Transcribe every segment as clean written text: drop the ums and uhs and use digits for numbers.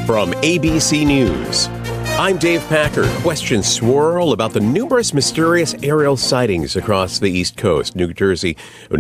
From ABC News, I'm Dave Packer. Questions swirl about the numerous mysterious aerial sightings across the East Coast. New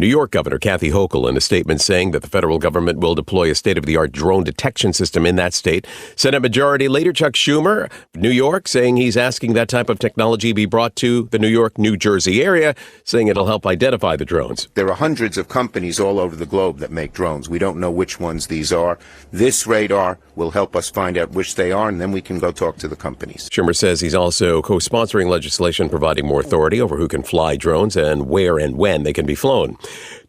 York Governor Kathy Hochul in a statement saying that the federal government will deploy a state-of-the-art drone detection system in that state. Senate Majority Leader Chuck Schumer, New York, saying he's asking that type of technology be brought to the New York, New Jersey area, saying it'll help identify the drones. There are hundreds of companies all over the globe that make drones. We don't know which ones these are. This radar will help us find out which they are, and then we can go talk to the companies. Schumer says he's also co-sponsoring legislation providing more authority over who can fly drones and where and when they can be flown.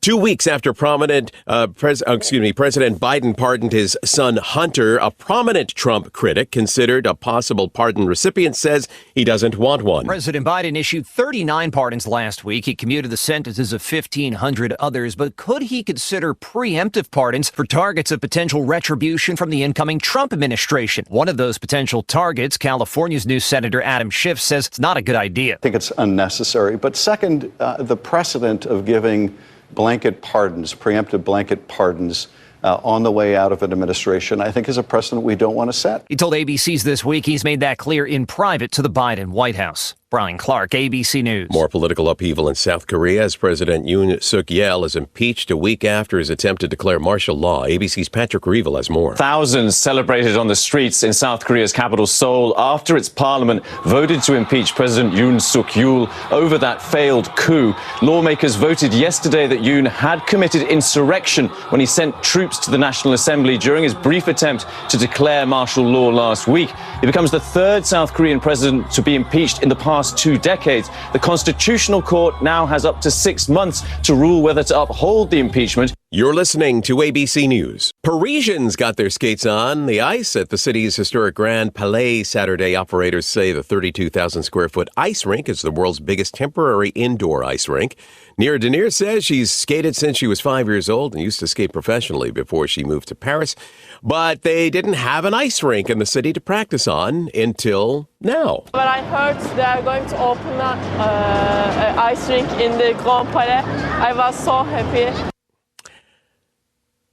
2 weeks after President Biden pardoned his son Hunter, a prominent Trump critic considered a possible pardon recipient says he doesn't want one. President Biden issued 39 pardons last week. He commuted the sentences of 1,500 others. But could he consider preemptive pardons for targets of potential retribution from the incoming Trump administration? One of those potential targets, California's new Senator Adam Schiff, says it's not a good idea. I think it's unnecessary. But second, the precedent of giving blanket pardons, preemptive blanket pardons on the way out of an administration, I think is a precedent we don't want to set. He told ABC's This Week he's made that clear in private to the Biden White House. Brian Clark, ABC News. More political upheaval in South Korea as President Yoon Suk-yeol is impeached a week after his attempt to declare martial law. ABC's Patrick Reevell has more. Thousands celebrated on the streets in South Korea's capital, Seoul, after its parliament voted to impeach President Yoon Suk-yeol over that failed coup. Lawmakers voted yesterday that Yoon had committed insurrection when he sent troops to the National Assembly during his brief attempt to declare martial law last week. He becomes the third South Korean president to be impeached in the past 2 decades. The Constitutional Court now has up to 6 months to rule whether to uphold the impeachment. You're listening to ABC News. Parisians got their skates on the ice at the city's historic Grand Palais Saturday. Operators say the 32,000 square foot ice rink is the world's biggest temporary indoor ice rink. Nira Denier says she's skated since she was 5 years old and used to skate professionally before she moved to Paris. But they didn't have an ice rink in the city to practice on until now. But I heard they are going to open an ice rink in the Grand Palais. I was so happy.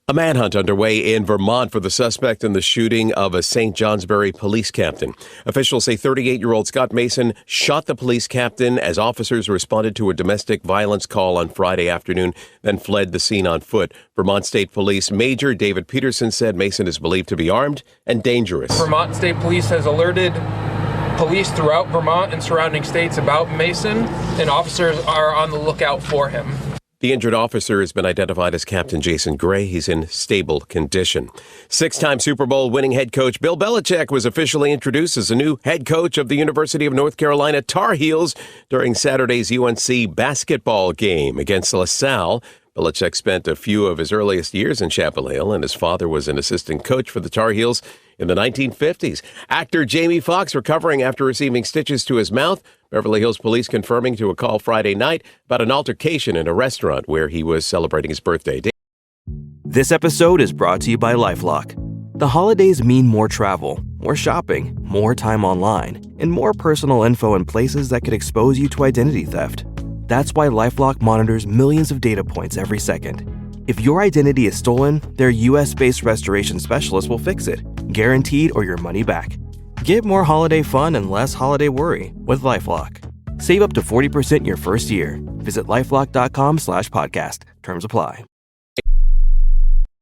A manhunt underway in Vermont for the suspect in the shooting of a St. Johnsbury police captain. Officials say 38-year-old Scott Mason shot the police captain as officers responded to a domestic violence call on Friday afternoon, then fled the scene on foot. Vermont State Police Major David Peterson said Mason is believed to be armed and dangerous. Vermont State Police has alerted police throughout Vermont and surrounding states about Mason, and officers are on the lookout for him. The injured officer has been identified as Captain Jason Gray. He's in stable condition. 6-time Super Bowl winning head coach Bill Belichick was officially introduced as the new head coach of the University of North Carolina Tar Heels during Saturday's UNC basketball game against LaSalle. Belichick spent a few of his earliest years in Chapel Hill, and his father was an assistant coach for the Tar Heels in the 1950s. Actor Jamie Foxx recovering after receiving stitches to his mouth. Beverly Hills police confirming to a call Friday night about an altercation in a restaurant where he was celebrating his birthday. This episode is brought to you by LifeLock. The holidays mean more travel, more shopping, more time online, and more personal info in places that could expose you to identity theft. That's why LifeLock monitors millions of data points every second. If your identity is stolen, their US-based restoration specialist will fix it, guaranteed or your money back. Get more holiday fun and less holiday worry with LifeLock. Save up to 40% your first year. Visit LifeLock.com/podcast. Terms apply.